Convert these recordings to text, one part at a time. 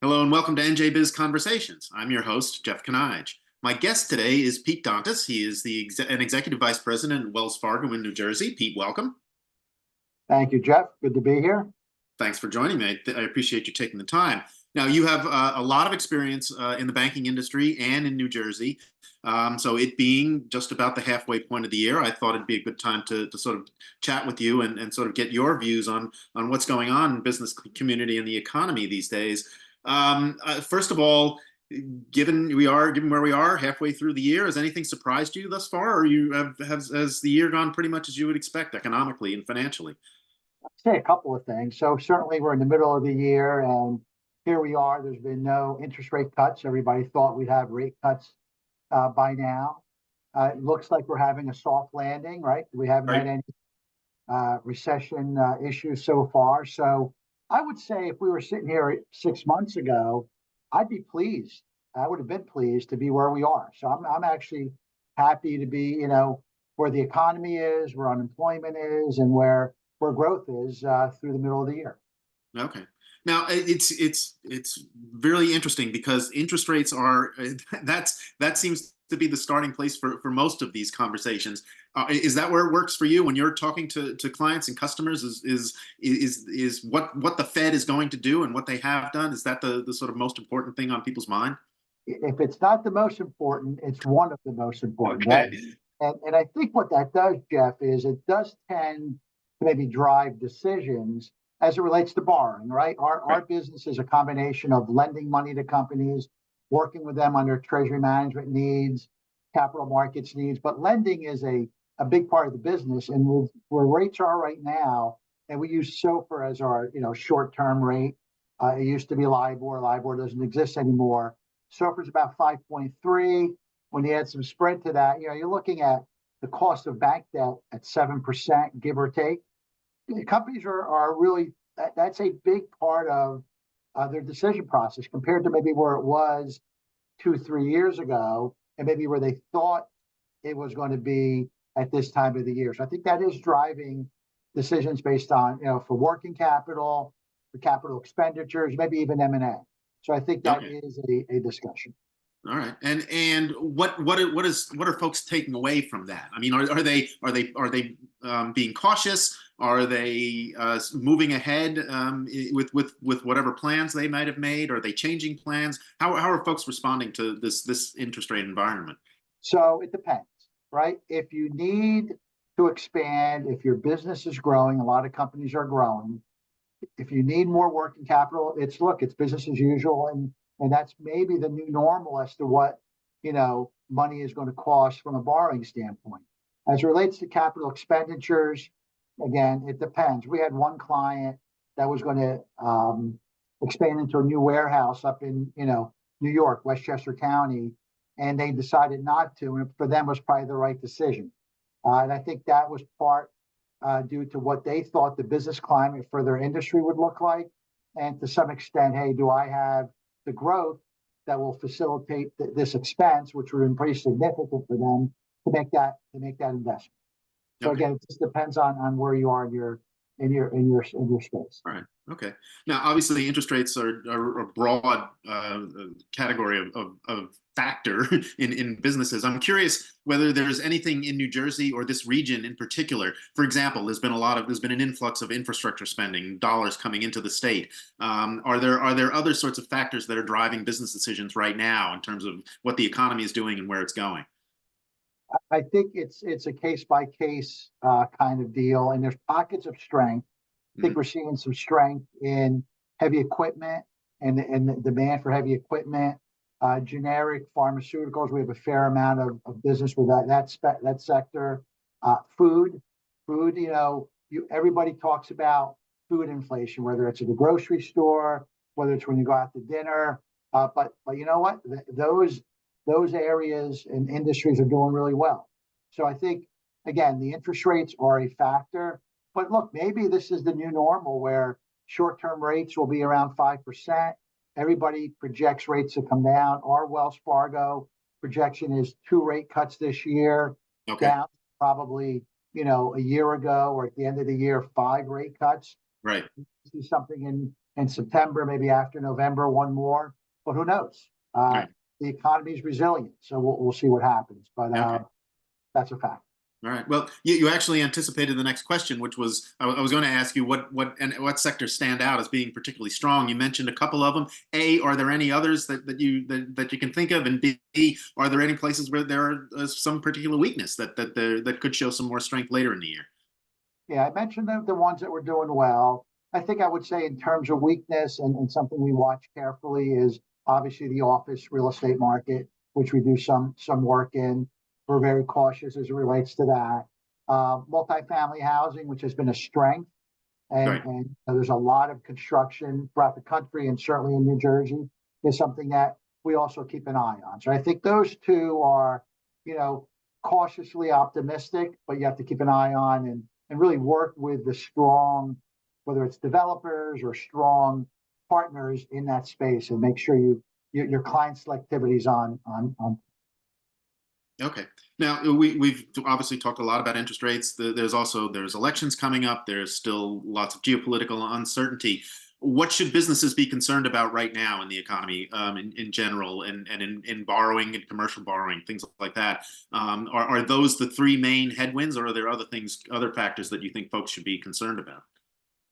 Hello and welcome to NJBIZ Conversations. I'm your host, Jeff Kanige. My guest today is Pete Dontas. He is an Executive Vice President at Wells Fargo in New Jersey. Pete, welcome. Thank you, Jeff. Good to be here. Thanks for joining me. I appreciate you taking the time. Now, you have a lot of experience in the banking industry and in New Jersey. So it being just about the halfway point of the year, I thought it'd be a good time to sort of chat with you and sort of get your views on what's going on in the business community and the economy these days. First of all, given where we are halfway through the year, has anything surprised you thus far, or has the year gone pretty much as you would expect economically and financially? I'd say a couple of things. So certainly we're in the middle of the year and here we are. There's been no interest rate cuts. Everybody thought we'd have rate cuts by now. It looks like we're having a soft landing, right? We haven't had any recession issues so far. So I would say if we were sitting here 6 months ago, I'd be pleased. I would have been pleased to be where we are. So I'm actually happy to be, where the economy is, where unemployment is, and where growth is through the middle of the year. Okay. Now it's really interesting because interest rates are that seems to be the starting place for most of these conversations. Is that where it works for you when you're talking to clients and customers? Is what the Fed is going to do and what they have done? Is that the sort of most important thing on people's mind? If it's not the most important, it's one of the most important. Okay. And I think what that does, Jeff, is it does tend to maybe drive decisions as it relates to borrowing, right? Our business is a combination of lending money to companies, working with them on their treasury management needs, capital markets needs, but lending is a big part of the business. And with where rates are right now, and we use SOFR as our short-term rate. It used to be LIBOR. LIBOR doesn't exist anymore. SOFR is about 5.3. When you add some spread to that, you're looking at the cost of bank debt at 7%, give or take. Companies are really, that's a big part of their decision process compared to maybe where it was 2-3 years ago and maybe where they thought it was going to be at this time of the year. So I think that is driving decisions based on, for working capital, for capital expenditures, maybe even M&A. So I think that is a discussion. All right, and what are folks taking away from that? I mean, are they being cautious? Are they moving ahead with whatever plans they might have made? Are they changing plans? How are folks responding to this interest rate environment? So it depends, right? If you need to expand, if your business is growing, a lot of companies are growing. If you need more working capital, it's business as usual, and that's maybe the new normal as to what money is going to cost from a borrowing standpoint. As it relates to capital expenditures, again, it depends. We had one client that was going to expand into a new warehouse up in New York, Westchester County, and they decided not to, and for them was probably the right decision. And I think that was part due to what they thought the business climate for their industry would look like, and to some extent, hey, do I have the growth that will facilitate this expense, which would be pretty significant for them to make that investment. So again, it just depends on where you are in your space. All right. Okay. Now, obviously, interest rates are a broad category of factor in businesses. I'm curious whether there's anything in New Jersey or this region in particular. For example, there's been an influx of infrastructure spending, dollars coming into the state. Are there other sorts of factors that are driving business decisions right now in terms of what the economy is doing and where it's going? I think it's a case by case kind of deal, and there's pockets of strength. I think we're seeing some strength in heavy equipment and the demand for heavy equipment. Generic pharmaceuticals, we have a fair amount of business with that sector. Food, everybody talks about food inflation, whether it's at the grocery store, whether it's when you go out to dinner. But you know what? Those areas and industries are doing really well. So I think, again, the interest rates are a factor. But look, maybe this is the new normal where short-term rates will be around 5%. Everybody projects rates to come down. Our Wells Fargo projection is 2 rate cuts this year, down probably, a year ago or at the end of the year, 5 rate cuts. Right. See something in September, maybe after November, one more, but who knows? Right. The economy is resilient, so we'll see what happens. But Okay. that's a fact. All right. Well, you actually anticipated the next question, which was I was going to ask you what sectors stand out as being particularly strong. You mentioned a couple of them. A, are there any others that you can think of? And B, are there any places where there is some particular weakness that could show some more strength later in the year? Yeah, I mentioned the ones that were doing well. I think I would say in terms of weakness and something we watch carefully is obviously the office real estate market, which we do some work in. We're very cautious as it relates to that. Multifamily housing, which has been a strength, Right. and there's a lot of construction throughout the country and certainly in New Jersey, is something that we also keep an eye on. So I think those two are, you know, cautiously optimistic, but you have to keep an eye on and really work with the strong, whether it's developers or strong partners in that space, and make sure your client selectivity is on. Okay. Now we've obviously talked a lot about interest rates. There's elections coming up. There's still lots of geopolitical uncertainty. What should businesses be concerned about right now in the economy, in general, and in borrowing and commercial borrowing, things like that? Are those the three main headwinds, or are there other factors that you think folks should be concerned about?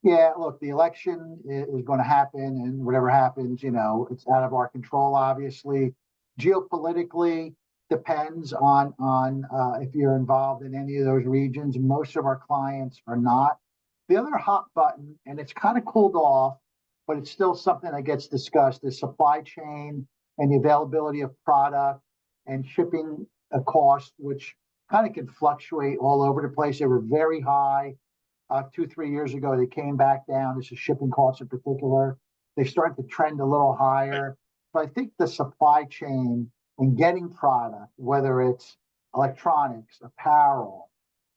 Yeah, look, the election is going to happen, and whatever happens, it's out of our control, obviously. Geopolitically, depends on if you're involved in any of those regions. Most of our clients are not. The other hot button, and it's kind of cooled off, but it's still something that gets discussed, is supply chain and the availability of product and shipping cost, which kind of can fluctuate all over the place. They were very high 2, 3 years ago. They came back down. This is shipping costs in particular. They started to trend a little higher. But I think the supply chain and getting product, whether it's electronics, apparel,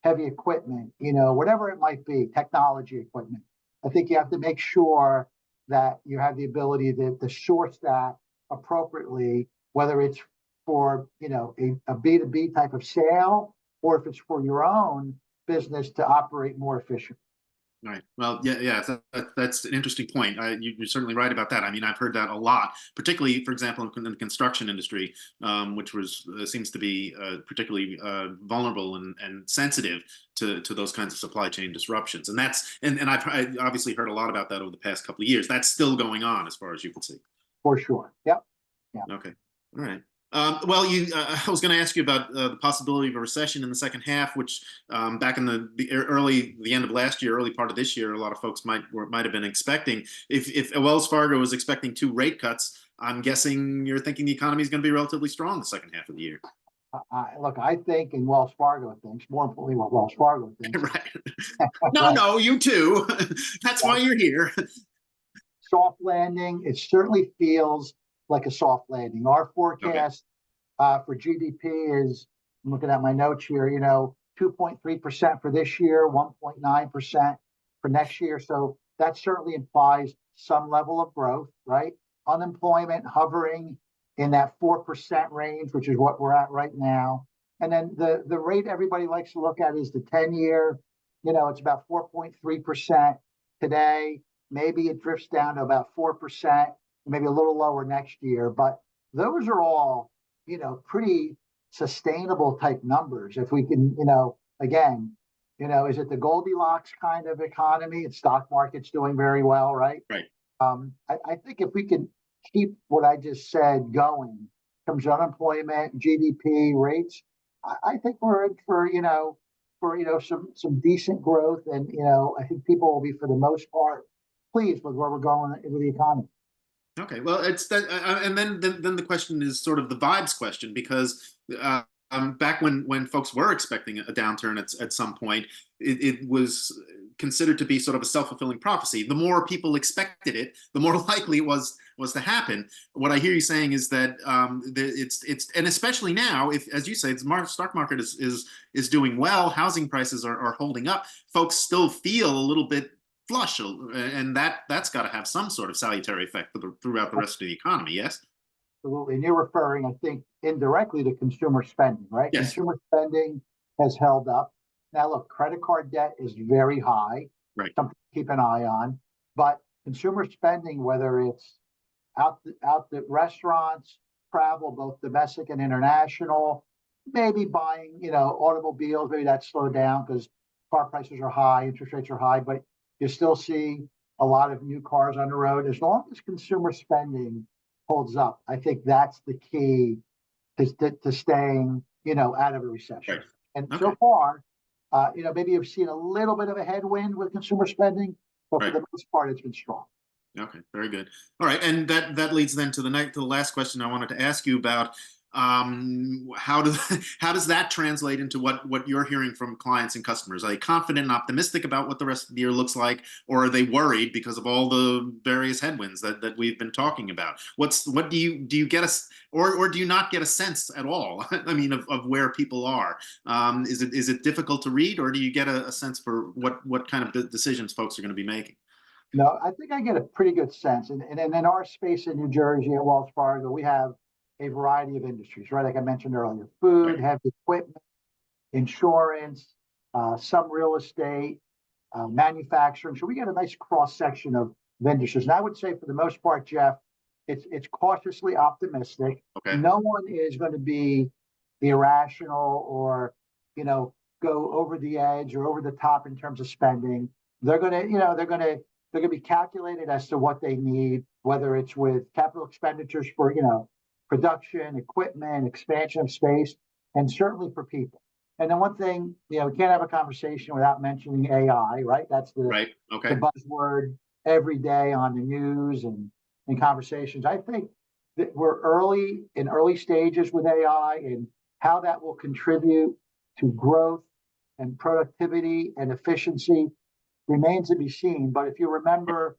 heavy equipment, whatever it might be, technology equipment, I think you have to make sure that you have the ability to source that appropriately, whether it's for a B2B type of sale, or if it's for your own business to operate more efficiently. Right. Well, yeah. That's an interesting point. You're certainly right about that. I mean, I've heard that a lot, particularly, for example, in the construction industry, which seems to be particularly vulnerable and sensitive to those kinds of supply chain disruptions. And I've obviously heard a lot about that over the past couple of years. That's still going on, as far as you can see. For sure. Yep. Yeah. Okay. All right. Well, I was going to ask you about the possibility of a recession in the second half, which back in the end of last year, early part of this year, a lot of folks might have been expecting. If Wells Fargo was expecting 2 rate cuts, I'm guessing you're thinking the economy is going to be relatively strong the second half of the year. Look, I think, and Wells Fargo thinks, more importantly, what Wells Fargo thinks. Right. No, right. no, you too. That's why you're here. Soft landing. It certainly feels like a soft landing. Our forecast for GDP is, I'm looking at my notes here, 2.3% for this year, 1.9% for next year. So that certainly implies some level of growth, right? Unemployment hovering in that 4% range, which is what we're at right now. And then the rate everybody likes to look at is the 10-year. It's about 4.3% today. Maybe it drifts down to about 4%, maybe a little lower next year. But those are all, pretty sustainable type numbers. If we can, again, is it the Goldilocks kind of economy? Its stock market's doing very well, right? Right. I think if we can keep what I just said going in terms of unemployment, GDP rates, I think we're in for some decent growth, and I think people will be, for the most part, pleased with where we're going with the economy. Okay, well, it's that, and then the question is sort of the vibes question, because back when folks were expecting a downturn at some point, it was considered to be sort of a self-fulfilling prophecy. The more people expected it, the more likely it was to happen. What I hear you saying is that it's and especially now, if, as you say, the stock market is doing well, housing prices are holding up, folks still feel a little bit flush, and that's got to have some sort of salutary effect throughout the rest of the economy. Yes. Absolutely. And you're referring, I think, indirectly to consumer spending, right? Yes. Consumer spending has held up. Now, look, credit card debt is very high. Right. Something to keep an eye on. But consumer spending, whether it's out the restaurants, travel, both domestic and international, maybe buying, automobiles, maybe that slowed down because car prices are high, interest rates are high, but you still see a lot of new cars on the road. As long as consumer spending holds up, I think that's the key to staying, out of a recession. Right. And Okay. so far, maybe you've seen a little bit of a headwind with consumer spending, but for Right. the most part, it's been strong. Okay, very good. All right, and that leads then to the last question I wanted to ask you about. How does how does that translate into what you're hearing from clients and customers? Are they confident and optimistic about what the rest of the year looks like, or are they worried because of all the various headwinds that we've been talking about? What do you get or do you not get a sense at all? I mean, of where people are. Is it difficult to read, or do you get a sense for what kind of decisions folks are going to be making? No, I think I get a pretty good sense. And in our space in New Jersey at Wells Fargo, we have a variety of industries, right? Like I mentioned earlier, food, Right. heavy equipment, insurance, some real estate, manufacturing. So we get a nice cross section of industries. And I would say for the most part, Jeff, it's cautiously optimistic. Okay. No one is going to be irrational or, go over the edge or over the top in terms of spending. They're going to, they're going to be calculated as to what they need, whether it's with capital expenditures for, production, equipment, expansion of space, and certainly for people. And then one thing, we can't have a conversation without mentioning AI, right? That's the Right. Okay. buzzword every day on the news and in conversations. I think that we're early stages with AI and how that will contribute to growth and productivity and efficiency remains to be seen. But if you remember,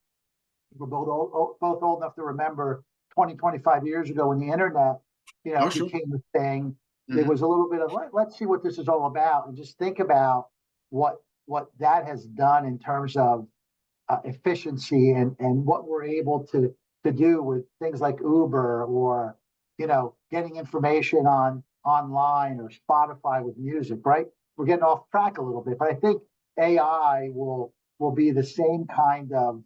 we're both old enough to remember 20, 25 years ago when the internet, Oh, sure. became a thing. There Mhm. was a little bit of let's see what this is all about, and just think about what that has done in terms of efficiency and what we're able to do with things like Uber or getting information online or Spotify with music. Right, we're getting off track a little bit, but I think AI will be the same kind of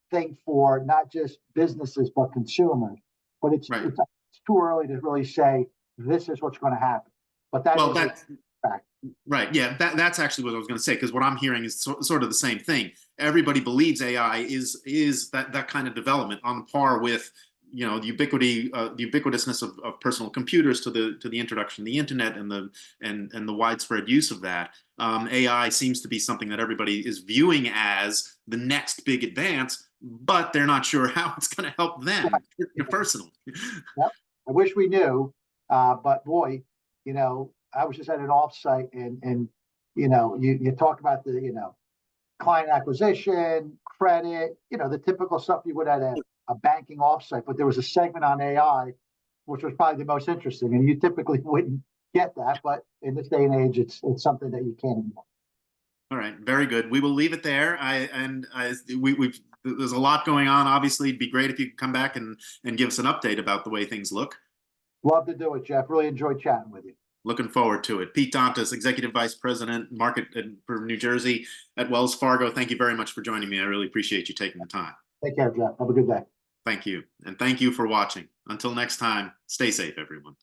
thing for not just businesses but consumers. But Right. it's too early to really say this is what's going to happen. But that Well, is a that's fact. right. Yeah, that's actually what I was going to say, because what I'm hearing is sort of the same thing. Everybody believes AI is that kind of development on par with the ubiquitousness of personal computers to the introduction of the internet and the widespread use of that. AI seems to be something that everybody is viewing as the next big advance, but they're not sure how it's going to help them personally. Yep. I wish we knew, but boy, I was just at an offsite and you talk about the client acquisition, credit, the typical stuff you would at a banking offsite. But there was a segment on AI, which was probably the most interesting, and you typically wouldn't get that, but in this day and age, it's something that you can't ignore. All right, very good. We will leave it there. We've there's a lot going on. Obviously, it'd be great if you could come back and give us an update about the way things look. Love to do it, Jeff. Really enjoyed chatting with you. Looking forward to it. Pete Dontas, Executive Vice President, Market for New Jersey at Wells Fargo. Thank you very much for joining me. I really appreciate you taking the time. Take care, Jeff. Have a good day. Thank you. And thank you for watching. Until next time, stay safe, everyone.